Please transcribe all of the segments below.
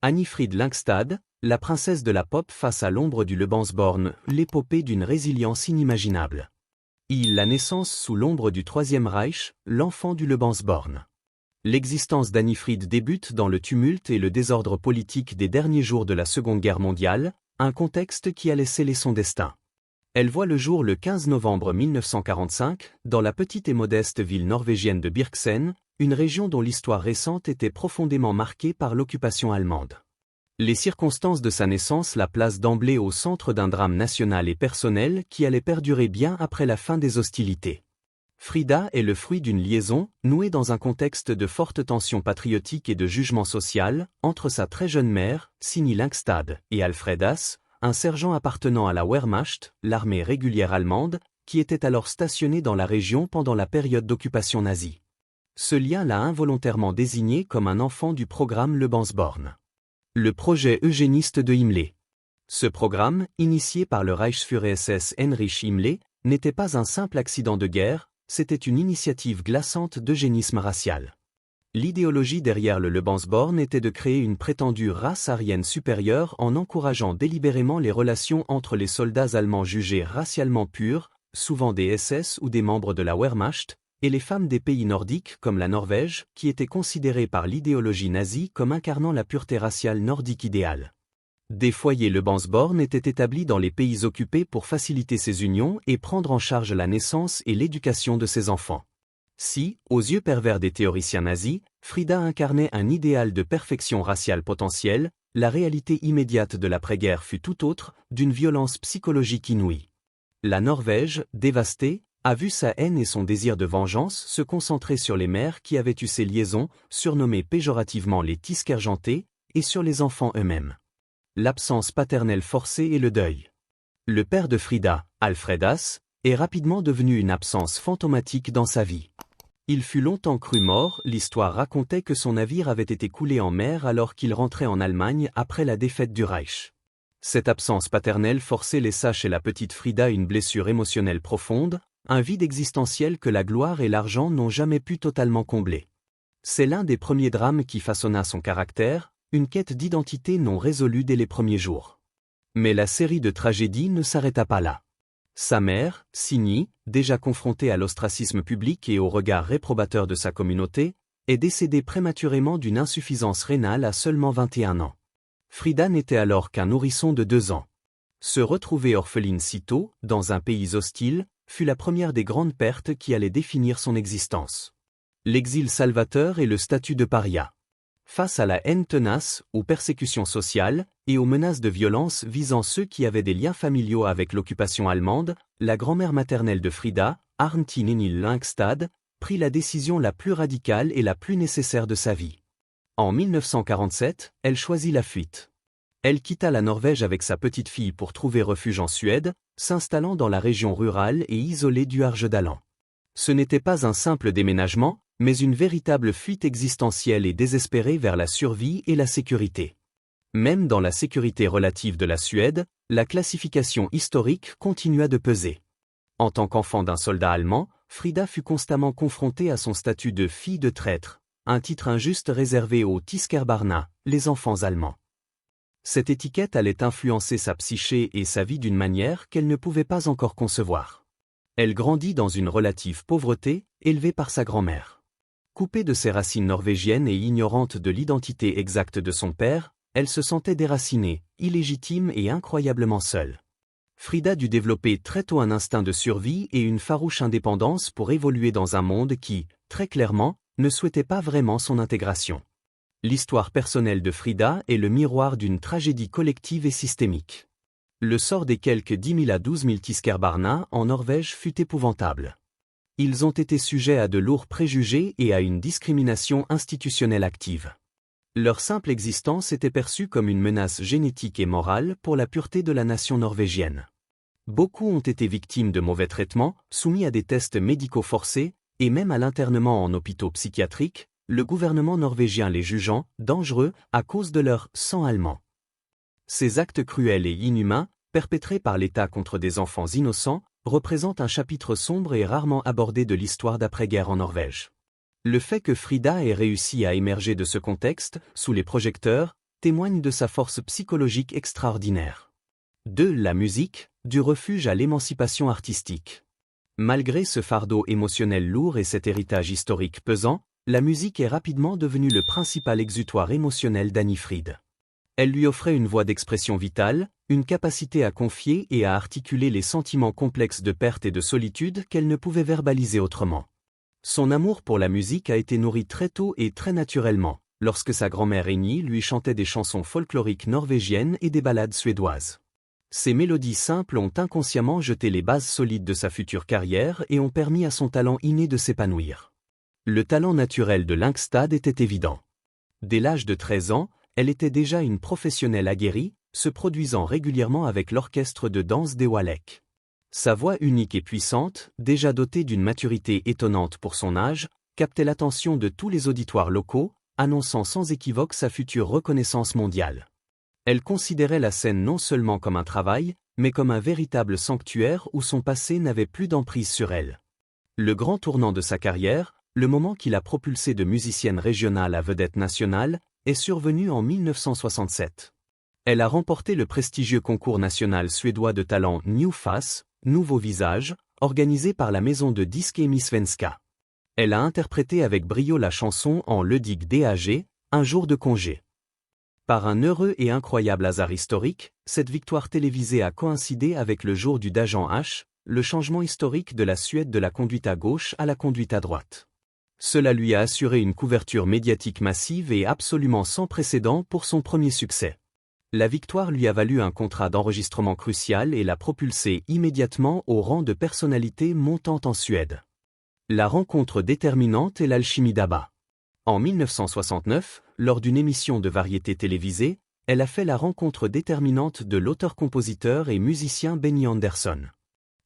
Annifrid Lyngstad, la princesse de la pop face à l'ombre du Lebensborn, l'épopée d'une résilience inimaginable. La naissance sous l'ombre du Troisième Reich, l'enfant du Lebensborn. L'existence d'Annifrid débute dans le tumulte et le désordre politique des derniers jours de la Seconde Guerre mondiale, un contexte qui allait sceller son destin. Elle voit le jour le 15 novembre 1945, dans la petite et modeste ville norvégienne de Birksen, une région dont l'histoire récente était profondément marquée par l'occupation allemande. Les circonstances de sa naissance la placent d'emblée au centre d'un drame national et personnel qui allait perdurer bien après la fin des hostilités. Frida est le fruit d'une liaison, nouée dans un contexte de forte tension patriotique et de jugement social, entre sa très jeune mère, Signe Lyngstad, et Alfred Hass, un sergent appartenant à la Wehrmacht, l'armée régulière allemande, qui était alors stationné dans la région pendant la période d'occupation nazie. Ce lien l'a involontairement désigné comme un enfant du programme Lebensborn. Le projet eugéniste de Himmler. Ce programme, initié par le Reichsführer SS Heinrich Himmler, n'était pas un simple accident de guerre, c'était une initiative glaçante d'eugénisme racial. L'idéologie derrière le Lebensborn était de créer une prétendue race aryenne supérieure en encourageant délibérément les relations entre les soldats allemands jugés racialement purs, souvent des SS ou des membres de la Wehrmacht, et les femmes des pays nordiques comme la Norvège, qui étaient considérées par l'idéologie nazie comme incarnant la pureté raciale nordique idéale. Des foyers Lebensborn étaient établis dans les pays occupés pour faciliter ces unions et prendre en charge la naissance et l'éducation de ces enfants. Si, aux yeux pervers des théoriciens nazis, Frida incarnait un idéal de perfection raciale potentielle, la réalité immédiate de l'après-guerre fut tout autre, d'une violence psychologique inouïe. La Norvège, dévastée, a vu sa haine et son désir de vengeance se concentrer sur les mères qui avaient eu ces liaisons, surnommées péjorativement les tiskerjantés, et sur les enfants eux-mêmes. L'absence paternelle forcée et le deuil. Le père de Frida, Alfred Hass, est rapidement devenu une absence fantomatique dans sa vie. Il fut longtemps cru mort, l'histoire racontait que son navire avait été coulé en mer alors qu'il rentrait en Allemagne après la défaite du Reich. Cette absence paternelle forcée laissa chez la petite Frida une blessure émotionnelle profonde, un vide existentiel que la gloire et l'argent n'ont jamais pu totalement combler. C'est l'un des premiers drames qui façonna son caractère, une quête d'identité non résolue dès les premiers jours. Mais la série de tragédies ne s'arrêta pas là. Sa mère, Signe, déjà confrontée à l'ostracisme public et au regard réprobateur de sa communauté, est décédée prématurément d'une insuffisance rénale à seulement 21 ans. Frida n'était alors qu'un nourrisson de 2 ans. Se retrouver orpheline si tôt, dans un pays hostile, fut la première des grandes pertes qui allaient définir son existence. L'exil salvateur et le statut de paria. Face à la haine tenace, aux persécutions sociales, et aux menaces de violence visant ceux qui avaient des liens familiaux avec l'occupation allemande, la grand-mère maternelle de Frida, Arntin Enil Lyngstad, prit la décision la plus radicale et la plus nécessaire de sa vie. En 1947, elle choisit la fuite. Elle quitta la Norvège avec sa petite fille pour trouver refuge en Suède, s'installant dans la région rurale et isolée du Härjedalen. Ce n'était pas un simple déménagement, mais une véritable fuite existentielle et désespérée vers la survie et la sécurité. Même dans la sécurité relative de la Suède, la classification historique continua de peser. En tant qu'enfant d'un soldat allemand, Frida fut constamment confrontée à son statut de fille de traître, un titre injuste réservé aux Tiskerbarna, les enfants allemands. Cette étiquette allait influencer sa psyché et sa vie d'une manière qu'elle ne pouvait pas encore concevoir. Elle grandit dans une relative pauvreté, élevée par sa grand-mère. Coupée de ses racines norvégiennes et ignorante de l'identité exacte de son père, elle se sentait déracinée, illégitime et incroyablement seule. Frida dut développer très tôt un instinct de survie et une farouche indépendance pour évoluer dans un monde qui, très clairement, ne souhaitait pas vraiment son intégration. L'histoire personnelle de Frida est le miroir d'une tragédie collective et systémique. Le sort des quelques 10 000 à 12 000 Tiskerbarna en Norvège fut épouvantable. Ils ont été sujets à de lourds préjugés et à une discrimination institutionnelle active. Leur simple existence était perçue comme une menace génétique et morale pour la pureté de la nation norvégienne. Beaucoup ont été victimes de mauvais traitements, soumis à des tests médicaux forcés, et même à l'internement en hôpitaux psychiatriques, le gouvernement norvégien les jugeant dangereux à cause de leur sang allemand. Ces actes cruels et inhumains, perpétrés par l'État contre des enfants innocents, représentent un chapitre sombre et rarement abordé de l'histoire d'après-guerre en Norvège. Le fait que Frida ait réussi à émerger de ce contexte, sous les projecteurs, témoigne de sa force psychologique extraordinaire. 2. La musique, du refuge à l'émancipation artistique. Malgré ce fardeau émotionnel lourd et cet héritage historique pesant, la musique est rapidement devenue le principal exutoire émotionnel d'Annie Fried. Elle lui offrait une voix d'expression vitale, une capacité à confier et à articuler les sentiments complexes de perte et de solitude qu'elle ne pouvait verbaliser autrement. Son amour pour la musique a été nourri très tôt et très naturellement, lorsque sa grand-mère Annie lui chantait des chansons folkloriques norvégiennes et des ballades suédoises. Ces mélodies simples ont inconsciemment jeté les bases solides de sa future carrière et ont permis à son talent inné de s'épanouir. Le talent naturel de Lyngstad était évident. Dès l'âge de 13 ans, elle était déjà une professionnelle aguerrie, se produisant régulièrement avec l'orchestre de danse des Walek. Sa voix unique et puissante, déjà dotée d'une maturité étonnante pour son âge, captait l'attention de tous les auditoires locaux, annonçant sans équivoque sa future reconnaissance mondiale. Elle considérait la scène non seulement comme un travail, mais comme un véritable sanctuaire où son passé n'avait plus d'emprise sur elle. Le grand tournant de sa carrière, le moment qui l'a propulsée de musicienne régionale à vedette nationale, est survenu en 1967. Elle a remporté le prestigieux concours national suédois de talent New Face, Nouveau Visage, organisé par la maison de disques Emi Svenska. Elle a interprété avec brio la chanson en Ledig Dag, un jour de congé. Par un heureux et incroyable hasard historique, cette victoire télévisée a coïncidé avec le jour du Dagen H, le changement historique de la Suède de la conduite à gauche à la conduite à droite. Cela lui a assuré une couverture médiatique massive et absolument sans précédent pour son premier succès. La victoire lui a valu un contrat d'enregistrement crucial et l'a propulsé immédiatement au rang de personnalité montante en Suède. La rencontre déterminante est l'alchimie d'ABBA. En 1969, lors d'une émission de variété télévisée, elle a fait la rencontre déterminante de l'auteur-compositeur et musicien Benny Andersson.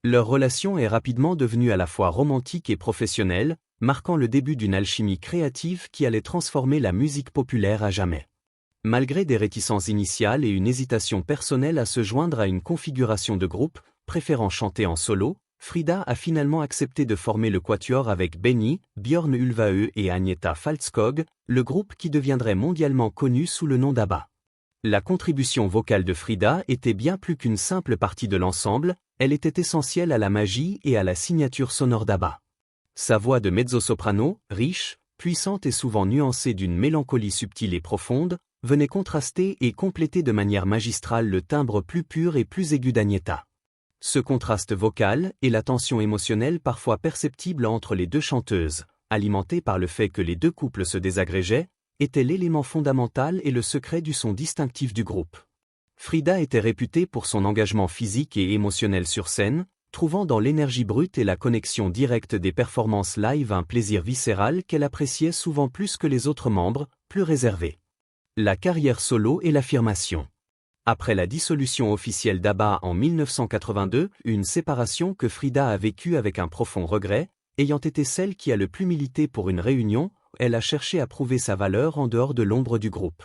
Leur relation est rapidement devenue à la fois romantique et professionnelle, marquant le début d'une alchimie créative qui allait transformer la musique populaire à jamais. Malgré des réticences initiales et une hésitation personnelle à se joindre à une configuration de groupe, préférant chanter en solo, Frida a finalement accepté de former le quatuor avec Benny, Björn Ulvaeus et Agneta Faltskog, le groupe qui deviendrait mondialement connu sous le nom d'ABBA. La contribution vocale de Frida était bien plus qu'une simple partie de l'ensemble, elle était essentielle à la magie et à la signature sonore d'ABBA. Sa voix de mezzo-soprano, riche, puissante et souvent nuancée d'une mélancolie subtile et profonde, venait contraster et compléter de manière magistrale le timbre plus pur et plus aigu d'Agneta. Ce contraste vocal et la tension émotionnelle parfois perceptible entre les deux chanteuses, alimentée par le fait que les deux couples se désagrégeaient, était l'élément fondamental et le secret du son distinctif du groupe. Frida était réputée pour son engagement physique et émotionnel sur scène, trouvant dans l'énergie brute et la connexion directe des performances live un plaisir viscéral qu'elle appréciait souvent plus que les autres membres, plus réservés. La carrière solo et l'affirmation. Après la dissolution officielle d'ABBA en 1982, une séparation que Frida a vécue avec un profond regret, ayant été celle qui a le plus milité pour une réunion, elle a cherché à prouver sa valeur en dehors de l'ombre du groupe.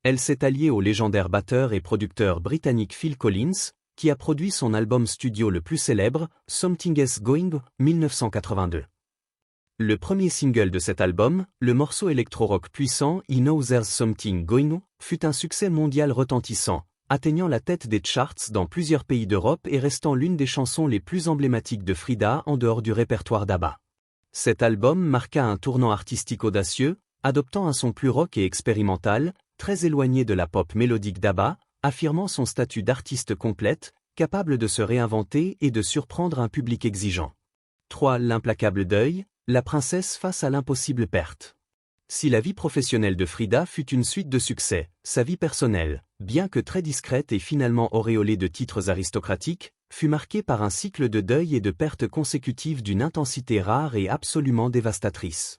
Elle s'est alliée au légendaire batteur et producteur britannique Phil Collins, qui a produit son album studio le plus célèbre, Something's Going, 1982. Le premier single de cet album, le morceau électro-rock puissant I Know There's Something Going, fut un succès mondial retentissant, atteignant la tête des charts dans plusieurs pays d'Europe et restant l'une des chansons les plus emblématiques de Frida en dehors du répertoire d'ABBA. Cet album marqua un tournant artistique audacieux, adoptant un son plus rock et expérimental, très éloigné de la pop mélodique d'ABBA, affirmant son statut d'artiste complète, capable de se réinventer et de surprendre un public exigeant. 3. L'implacable deuil, la princesse face à l'impossible perte. Si la vie professionnelle de Frida fut une suite de succès, sa vie personnelle, bien que très discrète et finalement auréolée de titres aristocratiques, fut marquée par un cycle de deuil et de pertes consécutives d'une intensité rare et absolument dévastatrice.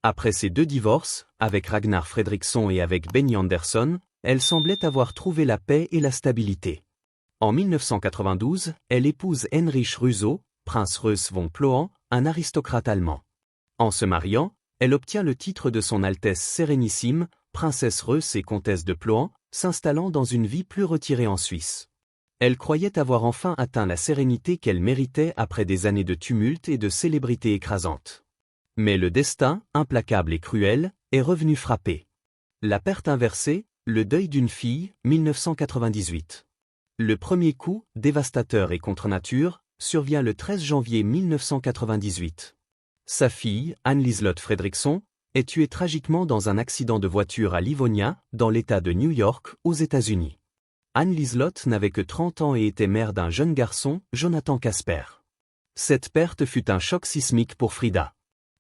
Après ses deux divorces, avec Ragnar Fredriksson et avec Benny Andersson, elle semblait avoir trouvé la paix et la stabilité. En 1992, elle épouse Heinrich Rüsow, prince Reuss von Ploen, un aristocrate allemand. En se mariant, elle obtient le titre de son Altesse Sérénissime, princesse Reuss et comtesse de Ploen, s'installant dans une vie plus retirée en Suisse. Elle croyait avoir enfin atteint la sérénité qu'elle méritait après des années de tumulte et de célébrité écrasante. Mais le destin, implacable et cruel, est revenu frapper. La perte inversée, Le deuil d'une fille, 1998. Le premier coup, dévastateur et contre nature, survient le 13 janvier 1998. Sa fille, Anne Liselott Fredrickson, est tuée tragiquement dans un accident de voiture à Livonia, dans l'État de New York, aux États-Unis. Anne Liselott n'avait que 30 ans et était mère d'un jeune garçon, Jonathan Casper. Cette perte fut un choc sismique pour Frida.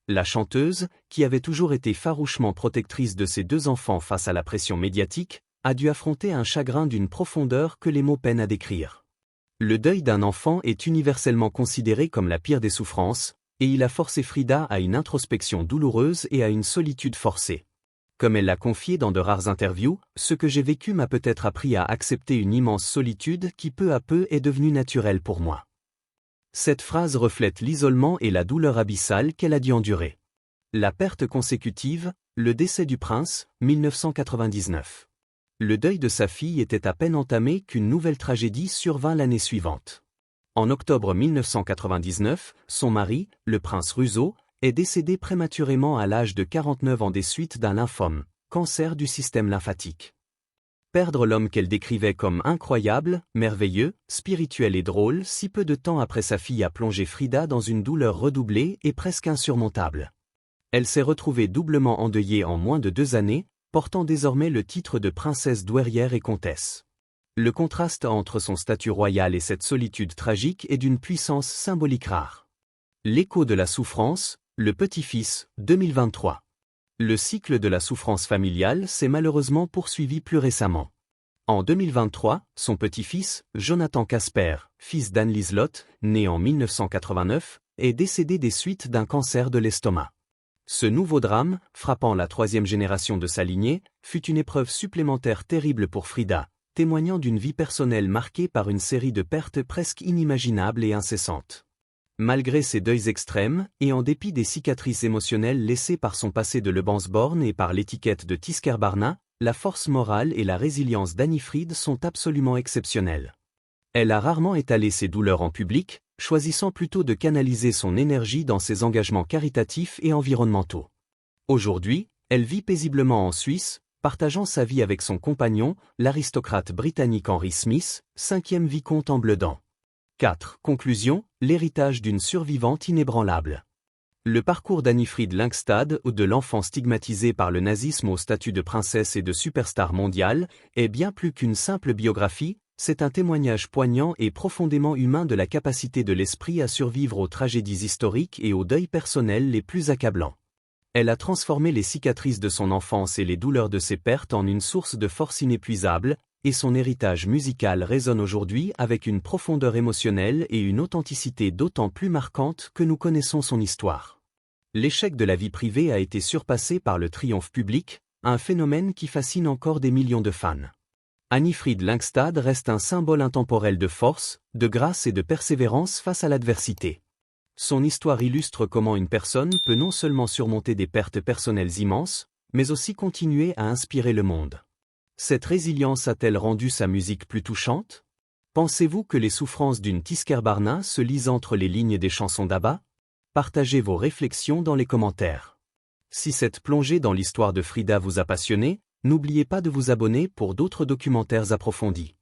La chanteuse, qui avait toujours été farouchement protectrice de ses deux enfants face à la pression médiatique, a dû affronter un chagrin d'une profondeur que les mots peinent à décrire. Le deuil d'un enfant est universellement considéré comme la pire des souffrances, et il a forcé Frida à une introspection douloureuse et à une solitude forcée. Comme elle l'a confié dans de rares interviews, ce que j'ai vécu m'a peut-être appris à accepter une immense solitude qui peu à peu est devenue naturelle pour moi. Cette phrase reflète l'isolement et la douleur abyssale qu'elle a dû endurer. La perte consécutive, le décès du prince, 1999. Le deuil de sa fille était à peine entamé qu'une nouvelle tragédie survint l'année suivante. En octobre 1999, son mari, le prince Russo, est décédé prématurément à l'âge de 49 ans des suites d'un lymphome, cancer du système lymphatique. Perdre l'homme qu'elle décrivait comme incroyable, merveilleux, spirituel et drôle si peu de temps après sa fille a plongé Frida dans une douleur redoublée et presque insurmontable. Elle s'est retrouvée doublement endeuillée en moins de 2 années, portant désormais le titre de princesse douairière et comtesse. Le contraste entre son statut royal et cette solitude tragique est d'une puissance symbolique rare. L'écho de la souffrance, le petit-fils, 2023. Le cycle de la souffrance familiale s'est malheureusement poursuivi plus récemment. En 2023, son petit-fils, Jonathan Casper, fils d'Anne Liselott, né en 1989, est décédé des suites d'un cancer de l'estomac. Ce nouveau drame, frappant la 3e génération de sa lignée, fut une épreuve supplémentaire terrible pour Frida, témoignant d'une vie personnelle marquée par une série de pertes presque inimaginables et incessantes. Malgré ces deuils extrêmes, et en dépit des cicatrices émotionnelles laissées par son passé de Lebensborn et par l'étiquette de Tiskerbarna, la force morale et la résilience d'Annifrid sont absolument exceptionnelles. Elle a rarement étalé ses douleurs en public, choisissant plutôt de canaliser son énergie dans ses engagements caritatifs et environnementaux. Aujourd'hui, elle vit paisiblement en Suisse, partageant sa vie avec son compagnon, l'aristocrate britannique Henry Smith, 5e vicomte en Bledan. 4. Conclusion, l'héritage d'une survivante inébranlable. Le parcours d'Annifrid Lyngstad, ou de l'enfant stigmatisé par le nazisme au statut de princesse et de superstar mondiale, est bien plus qu'une simple biographie, c'est un témoignage poignant et profondément humain de la capacité de l'esprit à survivre aux tragédies historiques et aux deuils personnels les plus accablants. Elle a transformé les cicatrices de son enfance et les douleurs de ses pertes en une source de force inépuisable, et son héritage musical résonne aujourd'hui avec une profondeur émotionnelle et une authenticité d'autant plus marquante que nous connaissons son histoire. L'échec de la vie privée a été surpassé par le triomphe public, un phénomène qui fascine encore des millions de fans. Annifrid Lyngstad reste un symbole intemporel de force, de grâce et de persévérance face à l'adversité. Son histoire illustre comment une personne peut non seulement surmonter des pertes personnelles immenses, mais aussi continuer à inspirer le monde. Cette résilience a-t-elle rendu sa musique plus touchante? Pensez-vous que les souffrances d'une Tiskerbarna se lisent entre les lignes des chansons d'Abba? Partagez vos réflexions dans les commentaires. Si cette plongée dans l'histoire de Frida vous a passionné, n'oubliez pas de vous abonner pour d'autres documentaires approfondis.